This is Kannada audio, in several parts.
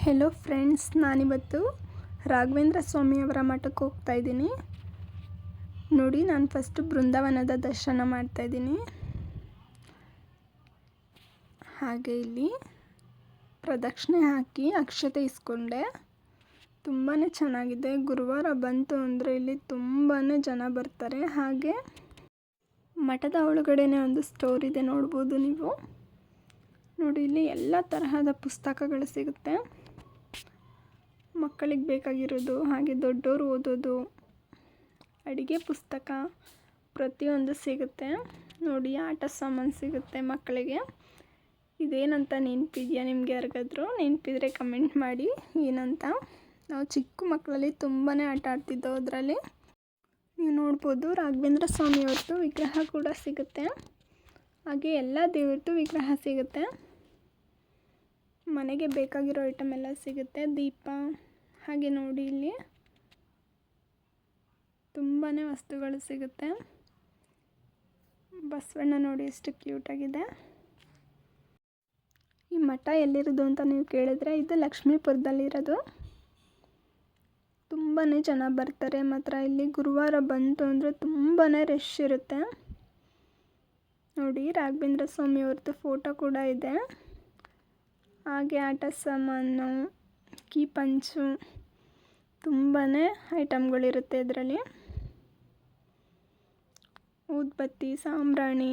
ಹೆಲೋ ಫ್ರೆಂಡ್ಸ್, ನಾನಿವತ್ತು ರಾಘವೇಂದ್ರ ಸ್ವಾಮಿಯವರ ಮಠಕ್ಕೆ ಹೋಗ್ತಾ ಇದ್ದೀನಿ. ನೋಡಿ, ನಾನು ಫಸ್ಟು ಬೃಂದಾವನದ ದರ್ಶನ ಮಾಡ್ತಾಯಿದ್ದೀನಿ. ಹಾಗೆ ಇಲ್ಲಿ ಪ್ರದಕ್ಷಿಣೆ ಹಾಕಿ ಅಕ್ಷತೆ ಇಸ್ಕೊಂಡೆ. ತುಂಬಾ ಚೆನ್ನಾಗಿದೆ. ಗುರುವಾರ ಬಂತು ಅಂದರೆ ಇಲ್ಲಿ ತುಂಬಾ ಜನ ಬರ್ತಾರೆ. ಹಾಗೆ ಮಠದ ಒಳಗಡೆನೇ ಒಂದು ಸ್ಟೋರ್ ಇದೆ, ನೋಡ್ಬೋದು ನೀವು. ನೋಡಿ, ಇಲ್ಲಿ ಎಲ್ಲ ತರಹದ ಪುಸ್ತಕಗಳು ಸಿಗುತ್ತೆ. ಮಕ್ಕಳಿಗೆ ಬೇಕಾಗಿರೋದು, ಹಾಗೆ ದೊಡ್ಡವರು ಓದೋದು, ಅಡುಗೆ ಪುಸ್ತಕ ಪ್ರತಿಯೊಂದು ಸಿಗುತ್ತೆ. ನೋಡಿ, ಆಟ ಸಾಮಾನು ಸಿಗುತ್ತೆ ಮಕ್ಕಳಿಗೆ. ಇದೇನಂತ ನೆನಪಿದೆಯಾ ನಿಮಗೆ? ಯಾರಿಗಾದರೂ ನೆನಪಿದ್ರೆ ಕಮೆಂಟ್ ಮಾಡಿ ಏನಂತ. ನಾವು ಚಿಕ್ಕ ಮಕ್ಕಳಲ್ಲಿ ತುಂಬಾ ಆಟ ಆಡ್ತಿದ್ದೆವು ಅದರಲ್ಲಿ. ನೀವು ನೋಡ್ಬೋದು, ರಾಘವೇಂದ್ರ ಸ್ವಾಮಿಯವ್ರದ್ದು ವಿಗ್ರಹ ಕೂಡ ಸಿಗುತ್ತೆ. ಹಾಗೆ ಎಲ್ಲ ದೇವ್ರದ್ದು ವಿಗ್ರಹ ಸಿಗುತ್ತೆ. ಮನೆಗೆ ಬೇಕಾಗಿರೋ ಐಟಮ್ ಎಲ್ಲ ಸಿಗುತ್ತೆ. ದೀಪ, ಹಾಗೆ ನೋಡಿ ಇಲ್ಲಿ ತುಂಬಾ ವಸ್ತುಗಳು ಸಿಗುತ್ತೆ. ಬಸವಣ್ಣ ನೋಡಿ ಎಷ್ಟು ಕ್ಯೂಟಾಗಿದೆ. ಈ ಮಠ ಎಲ್ಲಿರೋದು ಅಂತ ನೀವು ಕೇಳಿದ್ರೆ, ಇದು ಲಕ್ಷ್ಮೀಪುರದಲ್ಲಿರೋದು. ತುಂಬಾ ಜನ ಬರ್ತಾರೆ. ಮಾತ್ರ ಇಲ್ಲಿ ಗುರುವಾರ ಬಂತು ಅಂದರೆ ತುಂಬಾ ರಶ್ ಇರುತ್ತೆ. ನೋಡಿ, ರಾಘವೇಂದ್ರ ಸ್ವಾಮಿಯವ್ರದ್ದು ಫೋಟೋ ಕೂಡ ಇದೆ. ಹಾಗೆ ಆಟ ಸಾಮಾನು, ಕೀ ಪಂಚು, ತುಂಬಾ ಐಟಮ್ಗಳಿರುತ್ತೆ ಇದರಲ್ಲಿ. ಊದ್ಬತ್ತಿ, ಸಾಂಬ್ರಾಣಿ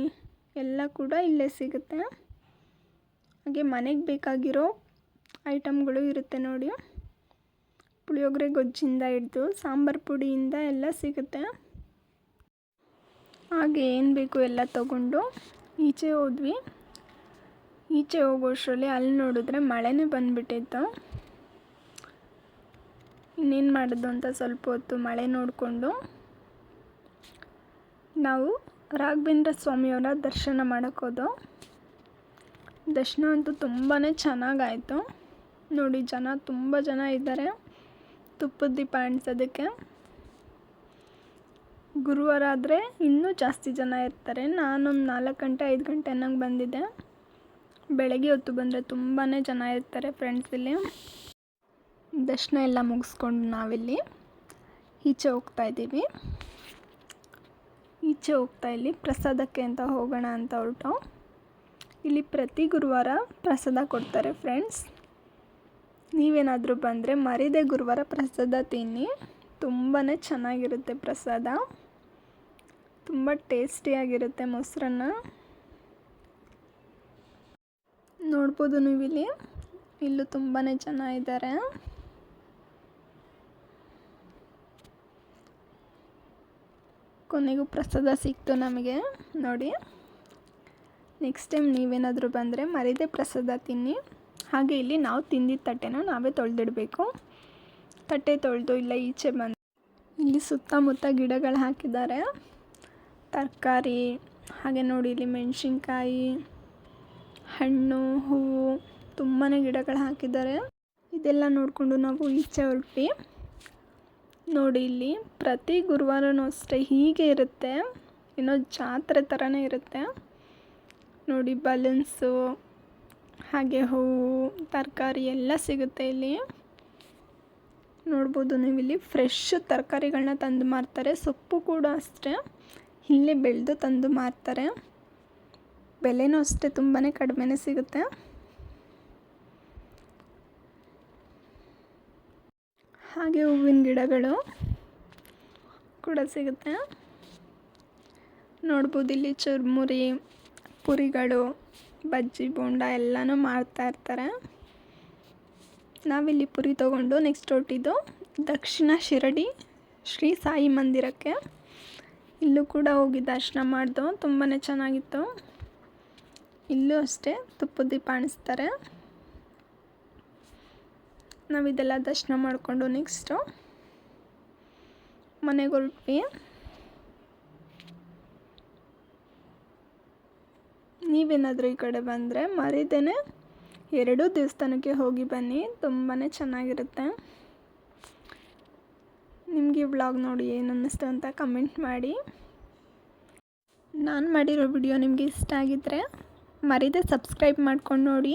ಎಲ್ಲ ಕೂಡ ಇಲ್ಲೇ ಸಿಗುತ್ತೆ. ಹಾಗೆ ಮನೆಗೆ ಬೇಕಾಗಿರೋ ಐಟಮ್ಗಳು ಇರುತ್ತೆ ನೋಡಿ. ಪುಳಿಯೋಗರೆ ಗೊಜ್ಜಿಂದ ಹಿಡಿದು ಸಾಂಬಾರು ಪುಡಿಯಿಂದ ಎಲ್ಲ ಸಿಗುತ್ತೆ. ಹಾಗೆ ಏನು ಬೇಕು ಎಲ್ಲ ತಗೊಂಡು ಈಚೆ ಹೋದ್ವಿ. ಈಚೆ ಹೋಗೋಷ್ಟರಲ್ಲಿ ಅಲ್ಲಿ ನೋಡಿದ್ರೆ ಮಳೆನೇ ಬಂದುಬಿಟ್ಟಿತ್ತು. ಇನ್ನೇನು ಮಾಡೋದು ಅಂತ ಸ್ವಲ್ಪ ಹೊತ್ತು ಮಳೆ ನೋಡಿಕೊಂಡು ನಾವು ರಾಘವೇಂದ್ರ ಸ್ವಾಮಿಯವರ ದರ್ಶನ ಮಾಡೋಕ್ಕೋದು. ದರ್ಶನ ಅಂತೂ ತುಂಬಾ ಚೆನ್ನಾಗಾಯಿತು. ನೋಡಿ, ತುಂಬ ಜನ ಇದ್ದಾರೆ ತುಪ್ಪದ ದೀಪ ಅಂಟಿಸೋದಕ್ಕೆ. ಗುರುವಾರ ಆದರೆ ಇನ್ನೂ ಜಾಸ್ತಿ ಜನ ಇರ್ತಾರೆ. ನಾನೊಂದು 4 ಗಂಟೆ 5 ಗಂಟೆ ಅನ್ನಂಗೆ ಬಂದಿದ್ದೆ. ಬೆಳಗ್ಗೆ ಹೊತ್ತು ಬಂದರೆ ತುಂಬಾ ಜನ ಇರ್ತಾರೆ ಫ್ರೆಂಡ್ಸ್. ಇಲ್ಲಿ ದರ್ಶನ ಎಲ್ಲ ಮುಗಿಸ್ಕೊಂಡು ನಾವಿಲ್ಲಿ ಈಚೆ ಹೋಗ್ತಾಯಿದ್ದೀವಿ. ಈಚೆ ಹೋಗ್ತಾ ಇಲ್ಲಿ ಪ್ರಸಾದಕ್ಕೆ ಅಂತ ಹೋಗೋಣ ಅಂತ ಹೊರಟು. ಇಲ್ಲಿ ಪ್ರತಿ ಗುರುವಾರ ಪ್ರಸಾದ ಕೊಡ್ತಾರೆ ಫ್ರೆಂಡ್ಸ್. ನೀವೇನಾದರೂ ಬಂದರೆ ಮರಿದೇ ಗುರುವಾರ ಪ್ರಸಾದ ತಿನ್ನಿ. ತುಂಬಾ ಚೆನ್ನಾಗಿರುತ್ತೆ ಪ್ರಸಾದ. ತುಂಬ ಟೇಸ್ಟಿಯಾಗಿರುತ್ತೆ. ಮೊಸರನ್ನ ನೋಡ್ಬೋದು ನೀವಿಲ್ಲಿ. ಇಲ್ಲೂ ತುಂಬಾ ಜನ ಇದ್ದಾರೆ. ಕೊನೆಗೂ ಪ್ರಸಾದ ಸಿಕ್ತು ನಮಗೆ. ನೋಡಿ, ನೆಕ್ಸ್ಟ್ ಟೈಮ್ ನೀವೇನಾದರೂ ಬಂದರೆ ಮರಿದೇ ಪ್ರಸಾದ ತಿನ್ನಿ. ಹಾಗೆ ಇಲ್ಲಿ ನಾವು ತಿಂದಿದ್ದ ತಟ್ಟೆನ ನಾವೇ ತೊಳೆದಿಡಬೇಕು. ತಟ್ಟೆ ತೊಳೆದು ಇಲ್ಲ ಈಚೆ ಬಂದು ಇಲ್ಲಿ ಸುತ್ತಮುತ್ತ ಗಿಡಗಳು ಹಾಕಿದ್ದಾರೆ. ತರಕಾರಿ, ಹಾಗೆ ನೋಡಿ ಇಲ್ಲಿ ಮೆಣಸಿನ್ಕಾಯಿ, ಹಣ್ಣು, ಹೂವು, ತುಂಬಾ ಗಿಡಗಳು ಹಾಕಿದ್ದಾರೆ. ಇದೆಲ್ಲ ನೋಡಿಕೊಂಡು ನಾವು ಈಚೆ ಹೊರಟ್ವಿ. ನೋಡಿ, ಇಲ್ಲಿ ಪ್ರತಿ ಗುರುವಾರನೂ ಅಷ್ಟೇ ಹೀಗೆ ಇರುತ್ತೆ. ಏನೋ ಜಾತ್ರೆ ಥರನೇ ಇರುತ್ತೆ. ನೋಡಿ, ಬಲೂನ್ಸು, ಹಾಗೆ ಹೂವು, ತರಕಾರಿ ಎಲ್ಲ ಸಿಗುತ್ತೆ ಇಲ್ಲಿ. ನೋಡ್ಬೋದು ನೀವಿಲ್ಲಿ ಫ್ರೆಶ್ ತರಕಾರಿಗಳನ್ನ ತಂದು ಮಾರ್ತಾರೆ. ಸೊಪ್ಪು ಕೂಡ ಅಷ್ಟೇ ಇಲ್ಲೇ ಬೆಳೆದು ತಂದು ಮಾರ್ತಾರೆ. ಬೆಲೆನೂ ಅಷ್ಟೇ ತುಂಬಾ ಕಡಿಮೆನೇ ಸಿಗುತ್ತೆ. ಹಾಗೆ ಹೂವಿನ ಗಿಡಗಳು ಕೂಡ ಸಿಗುತ್ತೆ. ನೋಡ್ಬೋದು ಇಲ್ಲಿ ಚುರುಮುರಿ, ಪುರಿಗಳು, ಬಜ್ಜಿ, ಬೋಂಡ ಎಲ್ಲನೂ ಮಾಡ್ತಾ ಇರ್ತಾರೆ. ನಾವಿಲ್ಲಿ ಪುರಿ ತೊಗೊಂಡು ನೆಕ್ಸ್ಟ್ ಹೊರಟಿದ್ದು ದಕ್ಷಿಣ ಶಿರಡಿ ಶ್ರೀ ಸಾಯಿ ಮಂದಿರಕ್ಕೆ. ಇಲ್ಲೂ ಕೂಡ ಹೋಗಿ ದರ್ಶನ ಮಾಡ್ದು. ತುಂಬಾ ಚೆನ್ನಾಗಿತ್ತು. ಇಲ್ಲೂ ಅಷ್ಟೇ ತುಪ್ಪದ ದೀಪ ಕಾಣಿಸ್ತಾರೆ. ನಾವಿದೆಲ್ಲ ದರ್ಶನ ಮಾಡಿಕೊಂಡು ನೆಕ್ಸ್ಟು ಮನೆಗೆ ಹೊರಟ್ವಿ. ನೀವೇನಾದರೂ ಈ ಕಡೆ ಬಂದರೆ ಮರಿದೇನೆ 2 ದೇವಸ್ಥಾನಕ್ಕೆ ಹೋಗಿ ಬನ್ನಿ. ತುಂಬಾ ಚೆನ್ನಾಗಿರುತ್ತೆ. ನಿಮಗೆ ಈ ವ್ಲಾಗ್ ನೋಡಿ ಏನು ಅನ್ನಿಸ್ತು ಅಂತ ಕಮೆಂಟ್ ಮಾಡಿ. ನಾನು ಮಾಡಿರೋ ವಿಡಿಯೋ ನಿಮಗೆ ಇಷ್ಟ ಆಗಿದ್ದರೆ ಮರಿದೇ ಸಬ್ಸ್ಕ್ರೈಬ್ ಮಾಡ್ಕೊಂಡು ನೋಡಿ.